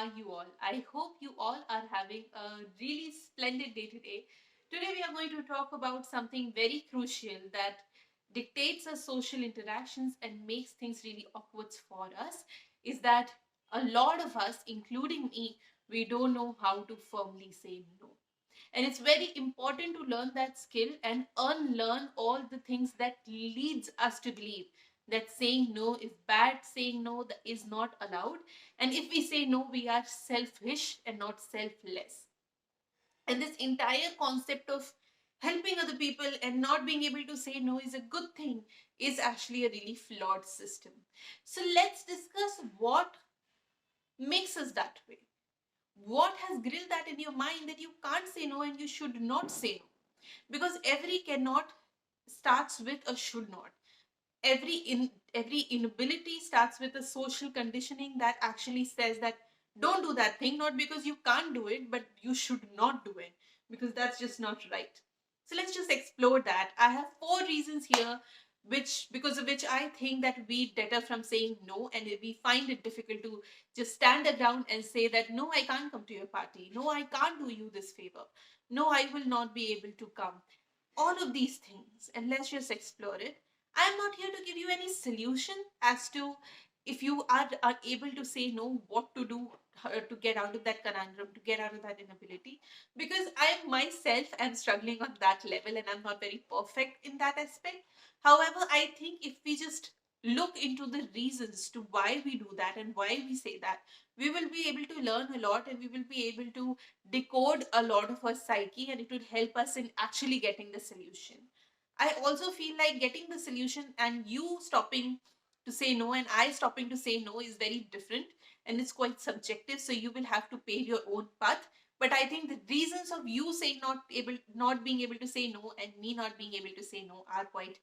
are you all? I hope you all are having a really splendid day today. Today, we are going to talk about something very crucial that dictates our social interactions and makes things really awkward for us. Is that a lot of us, including me, we don't know how to firmly say no. And it's very important to learn that skill and unlearn all the things that leads us to believe that saying no is bad, saying no that is not allowed. And if we say no, we are selfish and not selfless. And this entire concept of helping other people and not being able to say no is a good thing is actually a really flawed system. So let's discuss what makes us that way. What has grilled that in your mind that you can't say no and you should not say no? Because every cannot starts with a should not. Every inability starts with a social conditioning that actually says that don't do that thing, not because you can't do it, but you should not do it because that's just not right. So let's just explore that. I have four reasons here which because of which I think that we deter from saying no, and we find it difficult to just stand their ground and say that no, I can't come to your party, no, I can't do you this favor, no, I will not be able to come. All of these things, and let's just explore it. I am not here to give you any solution as to if you are able to say no, what to do to get out of that conundrum, to get out of that inability, because I myself am struggling on that level and I'm not very perfect in that aspect. However, I think if we just look into the reasons to why we do that and why we say that, we will be able to learn a lot and we will be able to decode a lot of our psyche, and it would help us in actually getting the solution. I also feel like getting the solution and you stopping to say no and I stopping to say no is very different, and it's quite subjective, so you will have to pave your own path. But I think the reasons of you saying not being able to say no and me not being able to say no are quite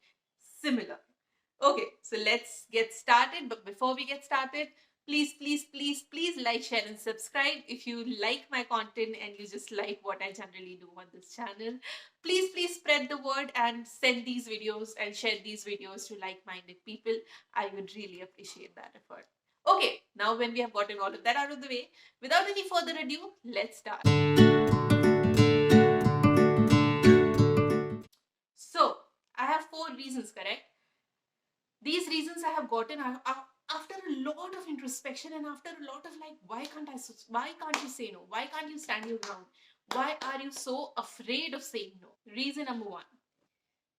similar. Okay, so let's get started. But before we get started, please like, share, and subscribe if you like my content and you just like what I generally do on this channel. Please spread the word and send these videos and share these videos to like-minded people. I would really appreciate that effort. Okay, now when we have gotten all of that out of the way, without any further ado, let's start. So, I have four reasons, correct? These reasons I have gotten after a lot of introspection and after a lot of like, why can't you say no? Why can't you stand your ground? Why are you so afraid of saying no? Reason number one,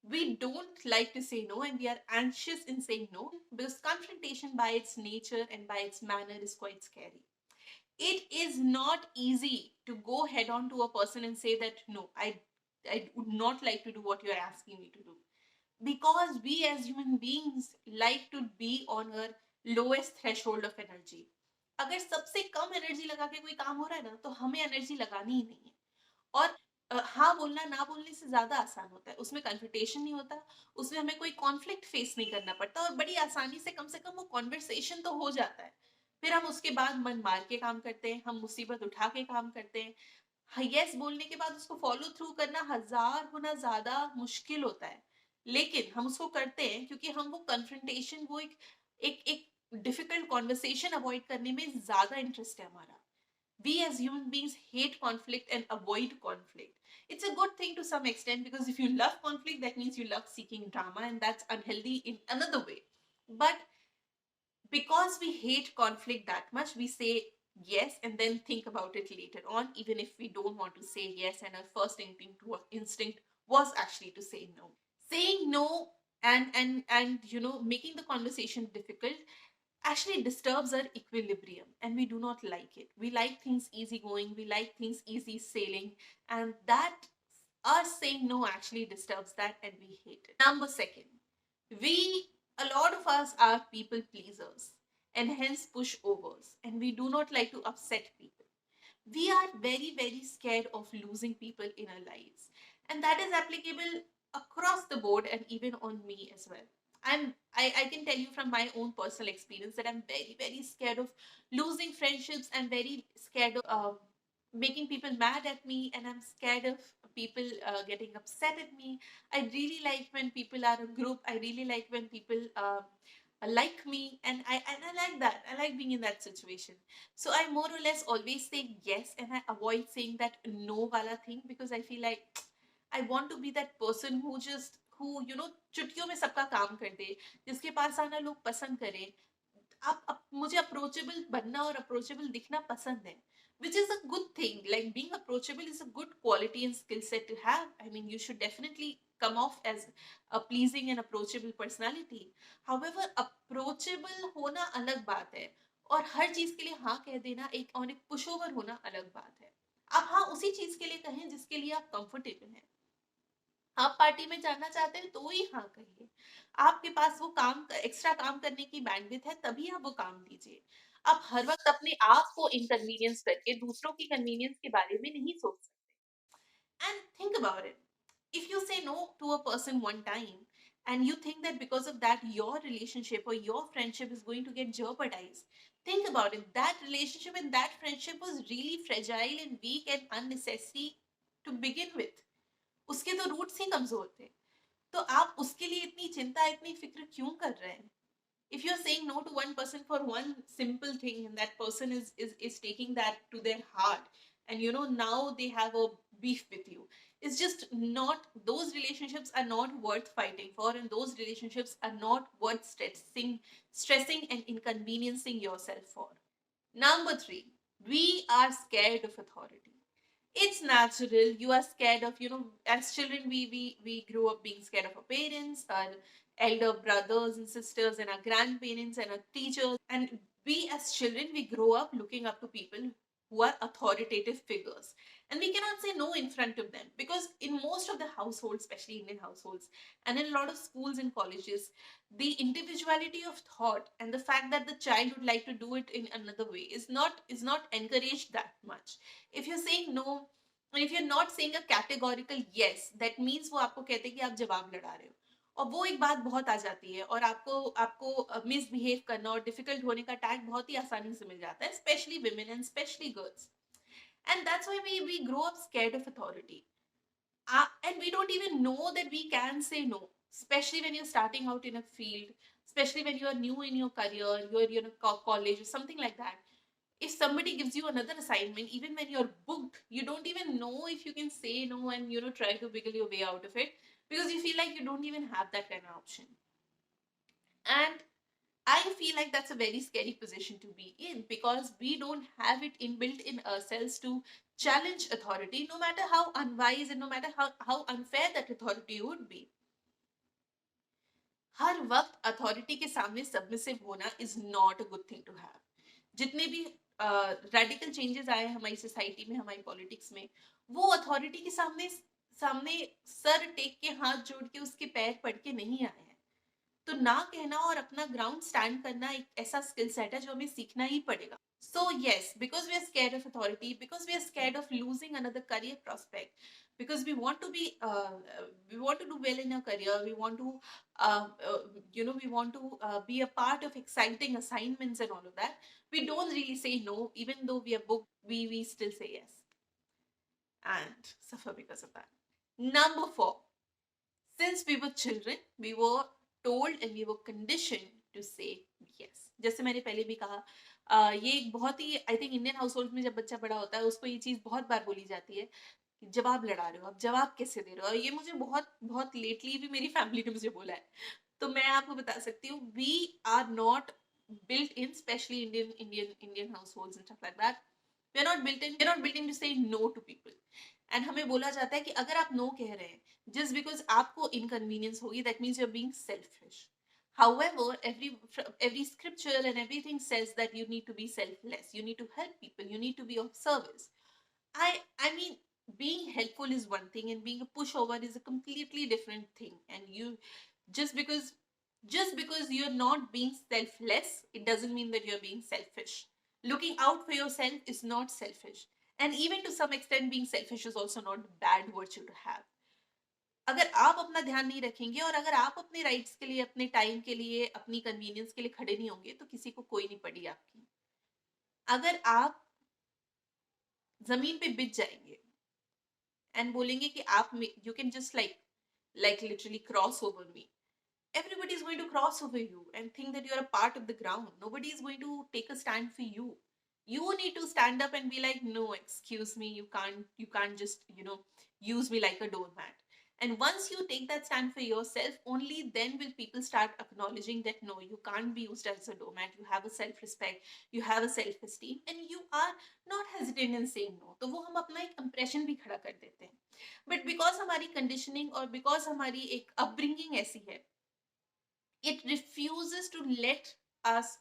we don't like to say no and we are anxious in saying no because confrontation by its nature and by its manner is quite scary. It is not easy to go head on to a person and say that no, I would not like to do what you're asking me to do, because we as human beings like to be on our lowest threshold of energy. अगर सबसे कम energy लगा के कोई काम हो रहा है ना, तो हमें एनर्जी लगानी ही नहीं है. और हाँ बोलना ना बोलने से ज्यादा आसान होता है, उसमें कन्फ्रंटेशन नहीं होता, उसमें हमें कोई कॉन्फ्लिक्ट फेस नहीं करना पड़ता और बड़ी आसानी से कम वो कॉन्वर्सेशन तो हो जाता है. फिर हम उसके बाद मन मार के काम करते हैं, हम मुसीबत उठा के काम करते हैं. यस बोलने के बाद उसको फॉलो थ्रू करना 1000 गुना ज्यादा मुश्किल होता है, लेकिन हम उसको करते हैं क्योंकि हम वो कन्फ्रंटेशन, वो एक डिफिकल्ट कॉन्वर्सेशन अवॉइड करने में ज्यादा इंटरेस्ट है हमारा. We as human beings hate conflict and avoid conflict. It's a good thing to some extent because if you love conflict, that means you love seeking drama, and that's unhealthy in another way. But because we hate conflict that much, we say yes and then think about it later on, even if we don't want to say yes, and our first instinct was actually to say no. Saying no and making the conversation difficult actually disturbs our equilibrium, and we do not like it. We like things easy going, we like things easy sailing, and that us saying no actually disturbs that and we hate it. Number second, we a lot of us are people pleasers and hence pushovers, and we do not like to upset people. We are very scared of losing people in our lives, and that is applicable across the board and even on me as well. I can tell you from my own personal experience that I'm very scared of losing friendships. I'm very scared of making people mad at me, and I'm scared of people getting upset at me. I really like when people are a group. I really like when people like me, and I like that. I like being in that situation. So I more or less always say yes, and I avoid saying that no wala thing, because I feel like I want to be that person who just who चुटकियों में सबका काम कर दे, जिसके पास आना लोग पसंद करें. आप मुझे अप्रोचेबल बनना और अप्रोचेबल दिखना पसंद है, which is a good thing. Like being approachable is a good quality and skill set to have. I mean, you should definitely come off as a pleasing and approachable personality. However, approachable होना अलग बात है, और हर चीज के लिए हाँ कह देना एक और एक पुश ओवर होना अलग बात है. आप हाँ उसी चीज के लिए कहें जिसके लिए आप कंफर्टेबल हैं. आप पार्टी में जाना चाहते हैं तो ही हाँ कहिए. आपके पास वो काम एक्स्ट्रा काम करने की बैंडविड्थ है तभी आप वो काम दीजिए. आप हर वक्त अपने आप को इनकन्वीनियंस करके दूसरों की कन्वीनियंस के बारे में नहीं सोच सकते. And think about it. If you say no to a person one time and you think that because of that your relationship or your friendship is going to get jeopardized, think about it. That relationship and that friendship was really fragile and weak and unnecessary to begin with. उसके तो roots ही कमजोर थे. तो आप उसके लिए इतनी चिंता इतनी फिक्र क्यों कर रहे हैं? If you're saying no to one person for one simple thing and that person is taking that to their heart, and now they have a beef with you, it's just not, those relationships are not worth fighting for, and those relationships are not worth stressing and inconveniencing yourself for. Number 3, we are scared of authority. It's natural. You are scared of, as children, we grew up being scared of our parents, our elder brothers and sisters, and our grandparents and our teachers. And we as children, we grow up looking up to people who are authoritative figures, and we cannot say no in front of them, because in most of the households, especially Indian households, and in a lot of schools and colleges, the individuality of thought and the fact that the child would like to do it in another way is not encouraged that much. If you're saying no, and if you're not saying a categorical yes, that means वो आपको कहते हैं कि आप जवाब लड़ा रहे हो. और वो एक बात बहुत आ जाती है, और आपको आपको मिसबिहेव करना और डिफिकल्ट होने का टैग बहुत ही आसानी से मिल जाता है, specially women and specially girls. And that's why we grow up scared of authority. And we don't even know that we can say no, especially when you're starting out in a field, especially when you are new in your career, you're in a college or something like that. If somebody gives you another assignment, even when you're booked, you don't even know if you can say no and try to wiggle your way out of it, because you feel like you don't even have that kind of option. And I feel like that's a very scary position to be in, because we don't have it inbuilt in ourselves to challenge authority, no matter how unwise and no matter how unfair that authority would be. हर वक्त authority के सामने submissive होना is not a good thing to have. जितने भी radical changes आए हमारी society में, हमारी पॉलिटिक्स में, वो अथॉरिटी के सामने सामने सर टेक के हाथ जोड़ के उसके पैर पड़ के नहीं आए हैं. तो ना कहना और अपना ग्राउंड स्टैंड करना एक ऐसा स्किल सेट है जो हमें सीखना ही पड़ेगा. So yes, because we are scared of authority, because we are scared of losing another career prospect, because we want to be we want to do well in our career, we want to we want to be a part of exciting assignments and all of that, we don't really say no. Even though we are booked, we still say yes and suffer because of that. Number 4, since we were children, we were told and we were conditioned to say yes. जैसे मैंने पहले भी कहा, ये एक बहुत ही, I think Indian household में जब बच्चा बड़ा होता है उसको ये चीज बहुत बार बोली जाती है कि जवाब लड़ा रहे हो, अब जवाब कैसे दे रहे हो. और ये मुझे बहुत बहुत लेटली भी मेरी फैमिली ने मुझे बोला है. तो मैं आपको बता सकती हूँ, we are not built in, especially Indian households and stuff like that. We're not built in to say no to people. And हमें बोला जाता है कि अगर आप no कह रहे हैं just because आपको inconvenience होगी, that means you're being selfish. However, every scripture and everything says that you need to be selfless. You need to help people. You need to be of service. I mean, being helpful is one thing, and being a pushover is a completely different thing. And you just because you're not being selfless, it doesn't mean that you're being selfish. Looking out for yourself is not selfish. And even to some extent, being selfish is also not a bad virtue to have. अगर आप अपना ध्यान नहीं रखेंगे और अगर आप अपने राइट्स के लिए, अपने टाइम के लिए, अपनी कन्वीनियंस के लिए खड़े नहीं होंगे, तो किसी को कोई नहीं पड़ी आपकी. अगर आप जमीन पे बिछ जाएंगे एंड बोलेंगे कि आप, you can just like literally cross over me, everybody is going to cross over you and think that you're a part of the ground. Nobody is going to take a stand for you. You need to stand up and be like, no, excuse me, you can't just, use me like a doormat. And once you take that stand for yourself, only then will people start acknowledging that no, you can't be used as a doormat. You have a self-respect, you have a self-esteem, and you are not hesitant in saying no. तो वो हम अपना एक impression भी खड़ा कर देते हैं. But because हमारी conditioning और because हमारी एक upbringing ऐसी है, it refuses to let us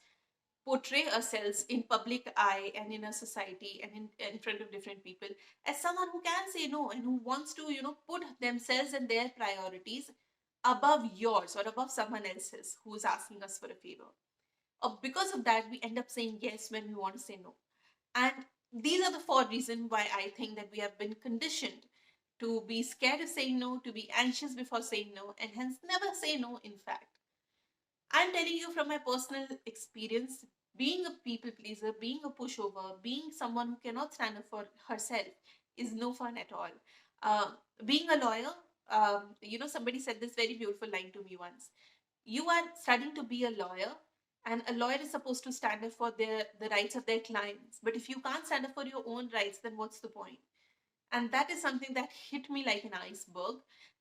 portray ourselves in public eye and in a society and in front of different people as someone who can say no and who wants to, put themselves and their priorities above yours or above someone else's who is asking us for a favor. Because of that, we end up saying yes when we want to say no. And these are the four reasons why I think that we have been conditioned to be scared of saying no, to be anxious before saying no, and hence never say no, in fact. I'm telling you from my personal experience, being a people pleaser, being a pushover, being someone who cannot stand up for herself is no fun at all. Being a lawyer, somebody said this very beautiful line to me once. You are studying to be a lawyer, and a lawyer is supposed to stand up for the rights of their clients. But if you can't stand up for your own rights, then what's the point? And that is something that hit me like an iceberg.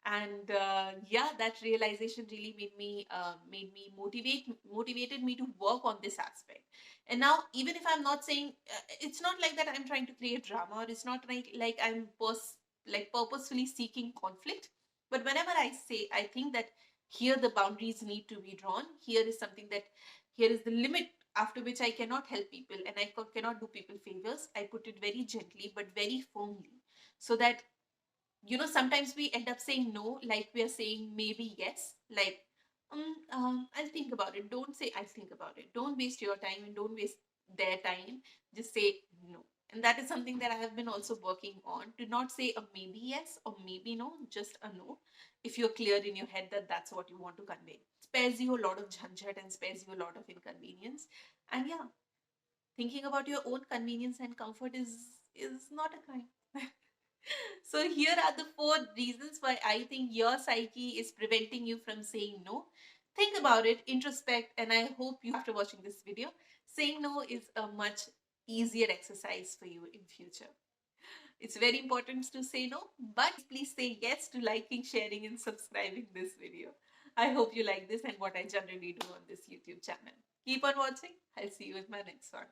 And yeah, that realization really made me motivated me to work on this aspect. And now, even if I'm not saying, it's not like that I'm trying to create drama, or it's not like I'm purposefully seeking conflict. But whenever I say, I think that here the boundaries need to be drawn, here is something that, here is the limit after which I cannot help people and cannot do people favors. I put it very gently but very firmly, so that, sometimes we end up saying no like we are saying maybe yes, like, I'll think about it. Don't say I'll think about it. Don't waste your time and don't waste their time. Just say no. And that is something that I have been also working on, to not say a maybe yes or maybe no, just a no, if you're clear in your head that that's what you want to convey. Spares you a lot of jhanjhat and spares you a lot of inconvenience. And yeah, thinking about your own convenience and comfort is not a crime. So here are the four reasons why I think your psyche is preventing you from saying no. Think about it, introspect, and I hope you, after watching this video, saying no is a much easier exercise for you in future. It's very important to say no, but please say yes to liking, sharing, and subscribing this video. I hope you like this and what I generally do on this YouTube channel. Keep on watching. I'll see you in my next one.